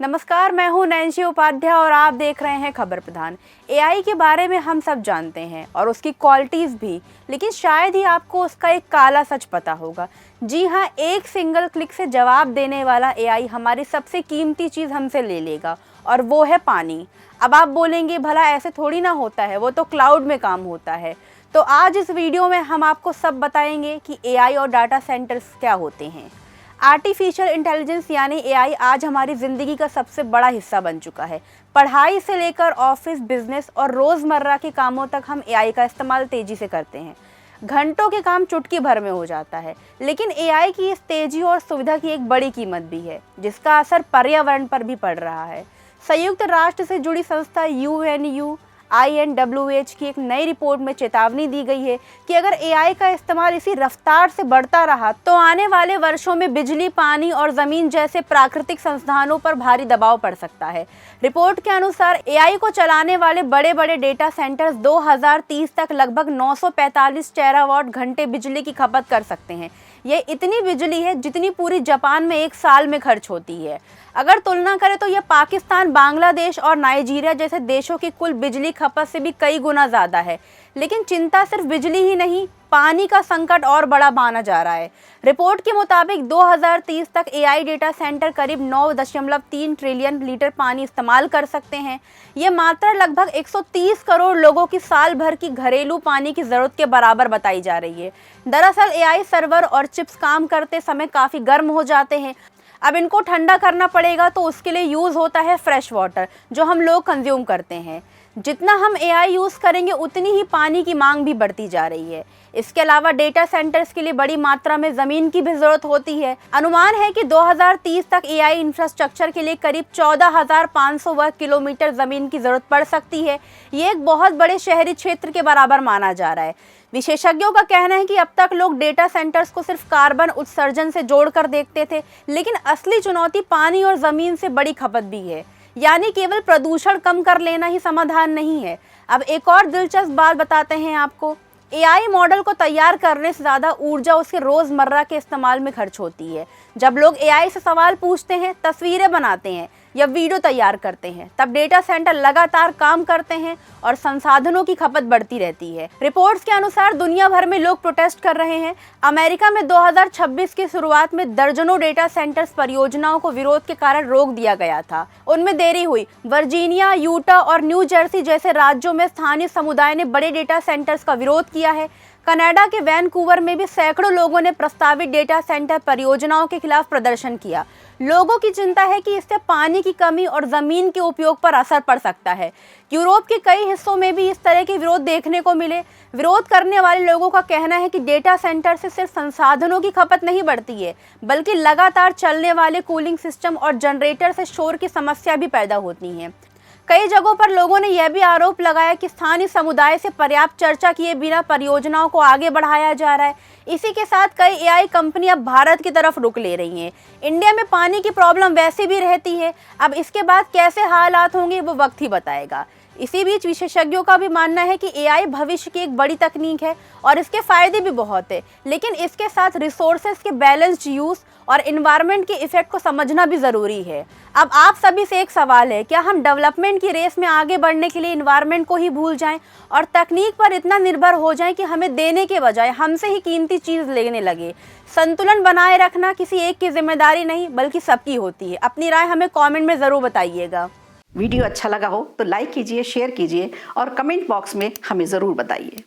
नमस्कार, मैं हूं नैन्सी उपाध्याय और आप देख रहे हैं खबर प्रधान। एआई के बारे में हम सब जानते हैं और उसकी क्वालिटीज़ भी, लेकिन शायद ही आपको उसका एक काला सच पता होगा। जी हाँ, एक सिंगल क्लिक से जवाब देने वाला एआई हमारी सबसे कीमती चीज़ हमसे ले लेगा और वो है पानी। अब आप बोलेंगे भला ऐसे थोड़ी ना होता है, वो तो क्लाउड में काम होता है। तो आज इस वीडियो में हम आपको सब बताएंगे कि एआई और डाटा सेंटर्स क्या होते हैं। आर्टिफिशियल इंटेलिजेंस यानी एआई आज हमारी ज़िंदगी का सबसे बड़ा हिस्सा बन चुका है। पढ़ाई से लेकर ऑफिस, बिजनेस और रोज़मर्रा के कामों तक हम एआई का इस्तेमाल तेज़ी से करते हैं। घंटों के काम चुटकी भर में हो जाता है, लेकिन एआई की इस तेज़ी और सुविधा की एक बड़ी कीमत भी है, जिसका असर पर्यावरण पर भी पड़ रहा है। संयुक्त राष्ट्र से जुड़ी संस्था UNWH की एक नई रिपोर्ट में चेतावनी दी गई है कि अगर एआई का इस्तेमाल इसी रफ्तार से बढ़ता रहा तो आने वाले वर्षों में बिजली, पानी और ज़मीन जैसे प्राकृतिक संसाधनों पर भारी दबाव पड़ सकता है। रिपोर्ट के अनुसार एआई को चलाने वाले बड़े बड़े डेटा सेंटर्स 2030 तक लगभग 945 टेरावाट घंटे बिजली की खपत कर सकते हैं। ये इतनी बिजली है जितनी पूरी जापान में एक साल में खर्च होती है। अगर तुलना करें तो यह पाकिस्तान, बांग्लादेश और नाइजीरिया जैसे देशों की कुल बिजली खपत से भी कई गुना ज़्यादा है। लेकिन चिंता सिर्फ बिजली ही नहीं, पानी का संकट और बड़ा माना जा रहा है। रिपोर्ट के मुताबिक 2030 तक एआई डेटा सेंटर करीब 9.3 ट्रिलियन लीटर पानी इस्तेमाल कर सकते हैं। ये मात्रा लगभग 130 करोड़ लोगों की साल भर की घरेलू पानी की ज़रूरत के बराबर बताई जा रही है। दरअसल एआई सर्वर और चिप्स काम करते समय काफ़ी गर्म हो जाते हैं। अब इनको ठंडा करना पड़ेगा तो उसके लिए यूज़ होता है फ्रेश वाटर, जो हम लोग कंज्यूम करते हैं। जितना हम एआई यूज़ करेंगे उतनी ही पानी की मांग भी बढ़ती जा रही है। इसके अलावा डेटा सेंटर्स के लिए बड़ी मात्रा में ज़मीन की भी ज़रूरत होती है। अनुमान है कि 2030 तक एआई इंफ्रास्ट्रक्चर के लिए करीब 14,500 वर्ग किलोमीटर ज़मीन की ज़रूरत पड़ सकती है। ये एक बहुत बड़े शहरी क्षेत्र के बराबर माना जा रहा है। विशेषज्ञों का कहना है कि अब तक लोग डेटा सेंटर्स को सिर्फ कार्बन उत्सर्जन से जोड़कर देखते थे, लेकिन असली चुनौती पानी और ज़मीन से बड़ी खपत भी है। यानी केवल प्रदूषण कम कर लेना ही समाधान नहीं है। अब एक और दिलचस्प बात बताते हैं आपको। एआई मॉडल को तैयार करने से ज़्यादा ऊर्जा उसके रोज़मर्रा के इस्तेमाल में खर्च होती है। जब लोग एआई से सवाल पूछते हैं, तस्वीरें बनाते हैं या वीडियो तैयार करते हैं, तब डेटा सेंटर लगातार काम करते हैं और संसाधनों की खपत बढ़ती रहती है। रिपोर्ट्स के अनुसार दुनिया भर में लोग प्रोटेस्ट कर रहे हैं। अमेरिका में 2026 की शुरुआत में दर्जनों डेटा सेंटर्स परियोजनाओं को विरोध के कारण रोक दिया गया था। उनमें देरी हुई। वर्जीनिया, यूटा और न्यू जर्सी जैसे राज्यों में स्थानीय समुदाय ने बड़े डेटा सेंटर्स का विरोध किया है। कनाडा के वैनकूवर में भी सैकड़ों लोगों ने प्रस्तावित डेटा सेंटर परियोजनाओं के खिलाफ प्रदर्शन किया। लोगों की चिंता है कि इससे पानी की कमी और ज़मीन के उपयोग पर असर पड़ सकता है। यूरोप के कई हिस्सों में भी इस तरह के विरोध देखने को मिले। विरोध करने वाले लोगों का कहना है कि डेटा सेंटर से सिर्फ संसाधनों की खपत नहीं बढ़ती है, बल्कि लगातार चलने वाले कूलिंग सिस्टम और जनरेटर से शोर की समस्या भी पैदा होती है। कई जगहों पर लोगों ने यह भी आरोप लगाया कि स्थानीय समुदाय से पर्याप्त चर्चा किए बिना परियोजनाओं को आगे बढ़ाया जा रहा है। इसी के साथ कई एआई कंपनियां भारत की तरफ रुख ले रही हैं। इंडिया में पानी की प्रॉब्लम वैसे भी रहती है। अब इसके बाद कैसे हालात होंगे वो वक्त ही बताएगा। इसी बीच विशेषज्ञों का भी मानना है कि एआई भविष्य की एक बड़ी तकनीक है और इसके फायदे भी बहुत है, लेकिन इसके साथ रिसोर्सेज के बैलेंस्ड यूज़ और इन्वायरमेंट के इफेक्ट को समझना भी ज़रूरी है। अब आप सभी से एक सवाल है, क्या हम डेवलपमेंट की रेस में आगे बढ़ने के लिए इन्वायरमेंट को ही भूल जाएं और तकनीक पर इतना निर्भर हो जाएं कि हमें देने के बजाय हमसे ही कीमती चीज़ लेने लगे? संतुलन बनाए रखना किसी एक की जिम्मेदारी नहीं, बल्कि सबकी होती है। अपनी राय हमें कॉमेंट में ज़रूर बताइएगा। वीडियो अच्छा लगा हो तो लाइक कीजिए, शेयर कीजिए और कमेंट बॉक्स में हमें ज़रूर बताइए।